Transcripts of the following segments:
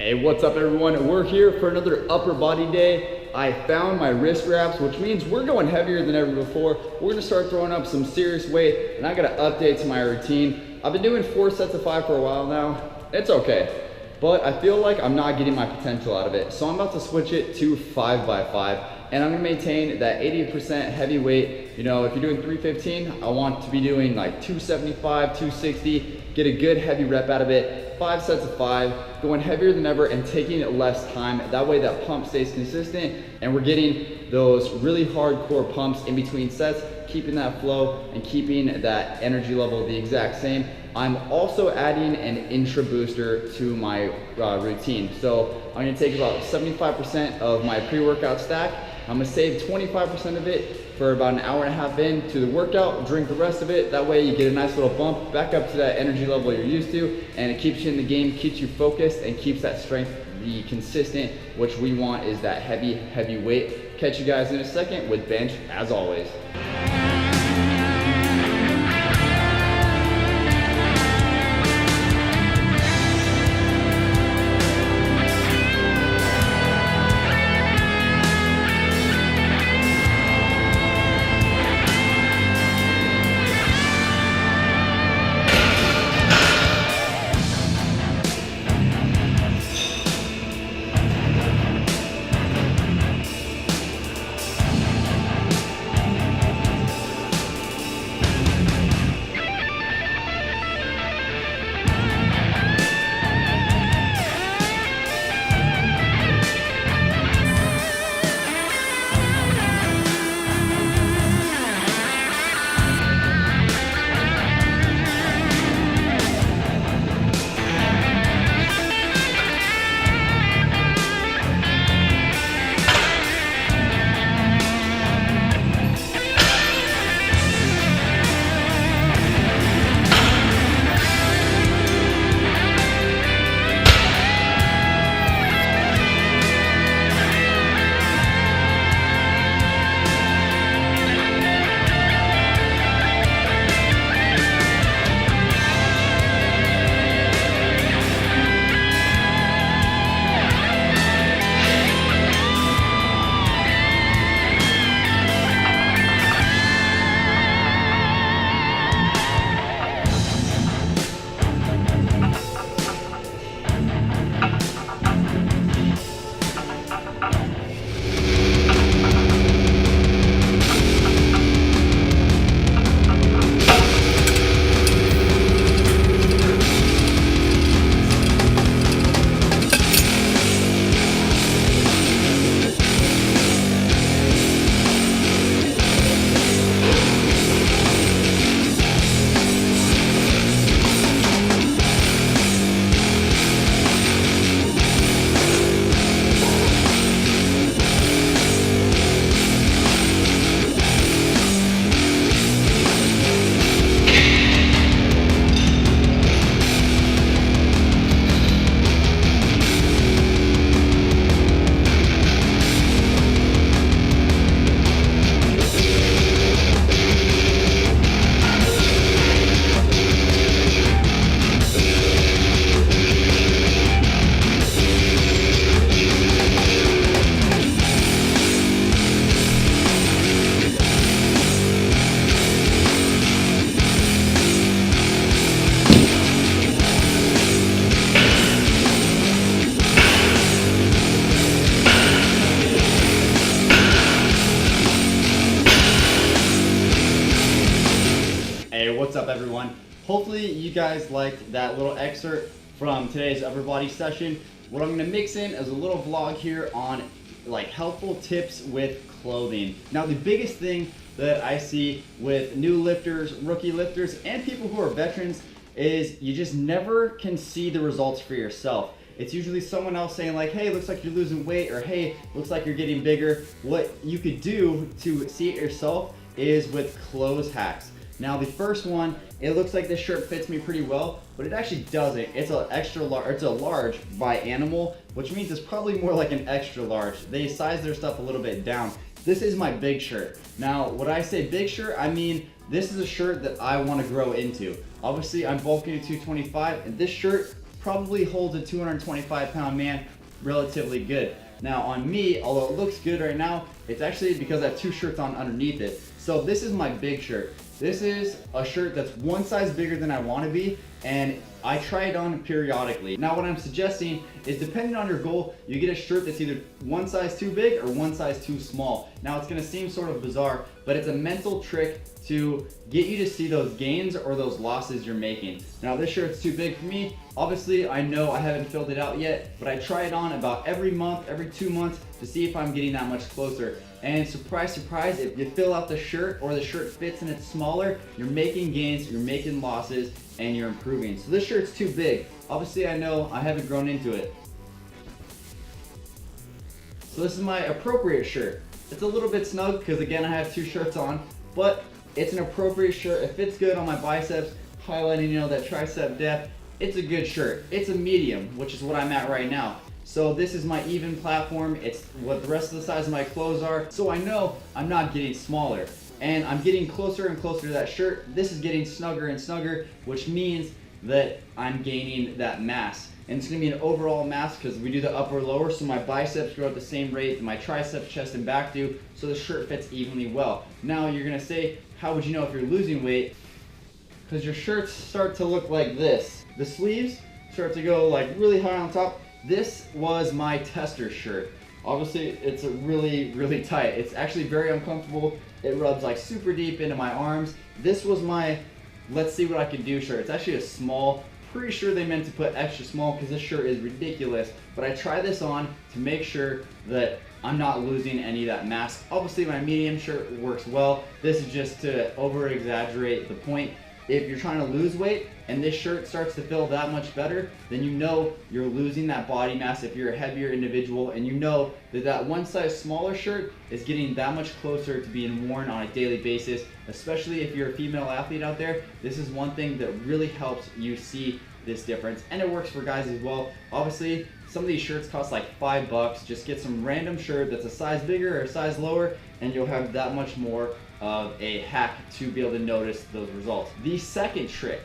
Hey, what's up everyone? We're here for another upper body day. I found my wrist wraps, which means we're going heavier than ever before. We're gonna start throwing up some serious weight, and I got an update to my routine. I've been doing 4 sets of 5 for a while now. It's okay, but I feel like I'm not getting my potential out of it. So I'm about to switch it to 5 by 5, and I'm gonna maintain that 80% heavy weight. You know, if you're doing 315, I want to be doing like 275, 260, get a good heavy rep out of it. 5 sets of 5, going heavier than ever and taking less time. That way that pump stays consistent and we're getting those really hardcore pumps in between sets, keeping that flow and keeping that energy level the exact same. I'm also adding an intra booster to my routine. So I'm gonna take about 75% of my pre-workout stack. I'm gonna save 25% of it for about an hour and a half into the workout, drink the rest of it. That way you get a nice little bump back up to that energy level you're used to, and it keeps you in the game, keeps you focused, and keeps that strength be consistent, which we want is that heavy weight. Catch you guys in a second with bench as always. Hey, what's up everyone? Hopefully you guys liked that little excerpt from today's upper body session. What I'm gonna mix in is a little vlog here on like helpful tips with clothing. Now the biggest thing that I see with new lifters, rookie lifters, and people who are veterans is you just never can see the results for yourself. It's usually someone else saying like, hey, looks like you're losing weight, or hey, looks like you're getting bigger. What you could do to see it yourself is with clothes hacks. Now the first one, it looks like this shirt fits me pretty well, but it actually doesn't. It's a extra large, it's a large by Animal, which means it's probably more like an extra large. They size their stuff a little bit down. This is my big shirt. Now, when I say big shirt, I mean this is a shirt that I want to grow into. Obviously, I'm bulking to 225, and this shirt probably holds a 225-pound man relatively good. Now on me, although it looks good right now, it's actually because I have 2 shirts on underneath it. So this is my big shirt. This is a shirt that's 1 size bigger than I want to be, and I try it on periodically. Now what I'm suggesting is, depending on your goal, you get a shirt that's either 1 size too big or 1 size too small. Now it's gonna seem sort of bizarre, but it's a mental trick to get you to see those gains or those losses you're making. Now this shirt's too big for me. Obviously I know I haven't filled it out yet, but I try it on about every month, every 2 months to see if I'm getting that much closer. And surprise, surprise, if you fill out the shirt or the shirt fits and it's smaller, you're making gains, you're making losses, and you're improving. So this shirt's too big. Obviously I know I haven't grown into it. So this is my appropriate shirt. It's a little bit snug because again I have 2 shirts on, but it's an appropriate shirt. It fits good on my biceps, highlighting, you know, that tricep depth. It's a good shirt. It's a medium, which is what I'm at right now. So this is my even platform. It's what the rest of the size of my clothes are. So I know I'm not getting smaller, and I'm getting closer and closer to that shirt. This is getting snugger and snugger, which means that I'm gaining that mass. And it's gonna be an overall mass because we do the upper lower, so my biceps grow at the same rate that my triceps, chest, and back do, so the shirt fits evenly well. Now you're gonna say, how would you know if you're losing weight? Because your shirts start to look like this. The sleeves start to go like really high on top. This was my tester shirt. Obviously it's really, really tight. It's actually very uncomfortable. It rubs like super deep into my arms. This was my let's see what I can do shirt. It's actually a small. Pretty sure they meant to put extra small because this shirt is ridiculous, but I try this on to make sure that I'm not losing any of that mass. Obviously my medium shirt works well. This is just to over exaggerate the point. If you're trying to lose weight and this shirt starts to feel that much better, then you know you're losing that body mass if you're a heavier individual, and you know that that 1 size smaller shirt is getting that much closer to being worn on a daily basis, especially if you're a female athlete out there. This is one thing that really helps you see this difference, and it works for guys as well. Obviously, some of these shirts cost like $5. Just get some random shirt that's a size bigger or a size lower, and you'll have that much more of a hack to be able to notice those results. The second trick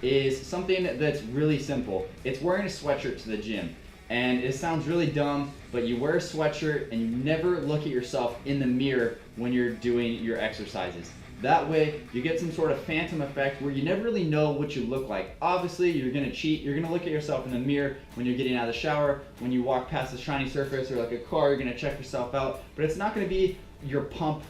is something that's really simple. It's wearing a sweatshirt to the gym. And it sounds really dumb, but you wear a sweatshirt and you never look at yourself in the mirror when you're doing your exercises. That way, you get some sort of phantom effect where you never really know what you look like. Obviously, you're gonna cheat. You're gonna look at yourself in the mirror when you're getting out of the shower, when you walk past a shiny surface or like a car, you're gonna check yourself out, but it's not gonna be your pump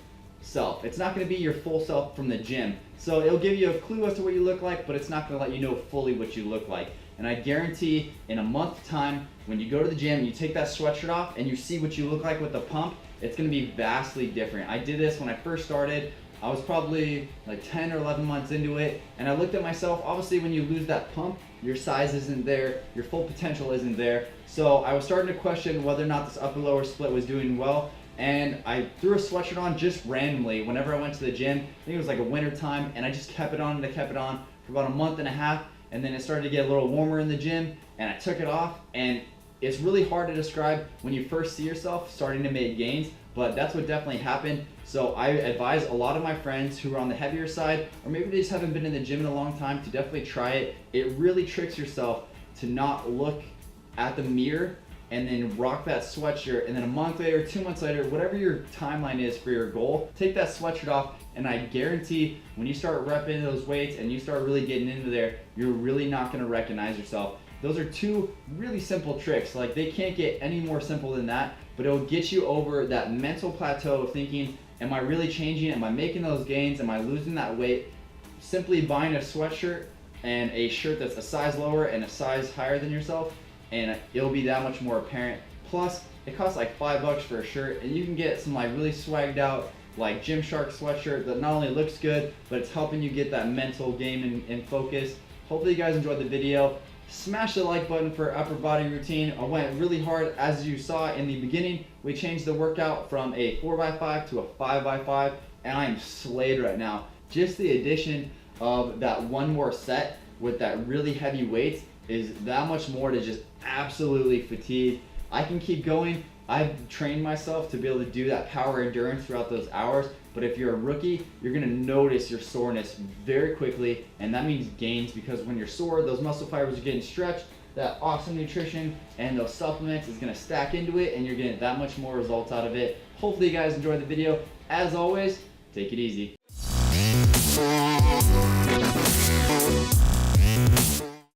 self. It's not gonna be your full self from the gym. So it'll give you a clue as to what you look like, but it's not gonna let you know fully what you look like. And I guarantee in a month's time, when you go to the gym and you take that sweatshirt off and you see what you look like with the pump, it's gonna be vastly different. I did this when I first started. I was probably like 10 or 11 months into it, and I looked at myself. Obviously, when you lose that pump, your size isn't there, your full potential isn't there. So I was starting to question whether or not this upper lower split was doing well, and I threw a sweatshirt on just randomly whenever I went to the gym. I think it was like a winter time, and I just kept it on and I kept it on for about a month and a half, and then it started to get a little warmer in the gym, and I took it off, and it's really hard to describe when you first see yourself starting to make gains, but that's what definitely happened. So I advise a lot of my friends who are on the heavier side, or maybe they just haven't been in the gym in a long time, to definitely try it. It really tricks yourself to not look at the mirror and then rock that sweatshirt, and then a month later, 2 months later, whatever your timeline is for your goal, take that sweatshirt off, and I guarantee when you start repping those weights and you start really getting into there, you're really not gonna recognize yourself. Those are 2 really simple tricks. Like, they can't get any more simple than that, but it'll get you over that mental plateau of thinking, am I really changing? Am I making those gains? Am I losing that weight? Simply buying a sweatshirt and a shirt that's a size lower and a size higher than yourself, and it'll be that much more apparent. Plus, it costs like $5 for a shirt, and you can get some like really swagged out like Gymshark sweatshirt that not only looks good, but it's helping you get that mental game in focus. Hopefully you guys enjoyed the video. Smash the like button for upper body routine. I went really hard, as you saw in the beginning. We changed the workout from a 4x5 to a 5x5, and I am slayed right now. Just the addition of that one more set with that really heavy weight is that much more to just absolutely fatigue. I can keep going. I've trained myself to be able to do that power endurance throughout those hours, but if you're a rookie, you're gonna notice your soreness very quickly, and that means gains, because when you're sore, those muscle fibers are getting stretched, that awesome nutrition and those supplements is gonna stack into it, and you're getting that much more results out of it. Hopefully you guys enjoyed the video. As always, take it easy.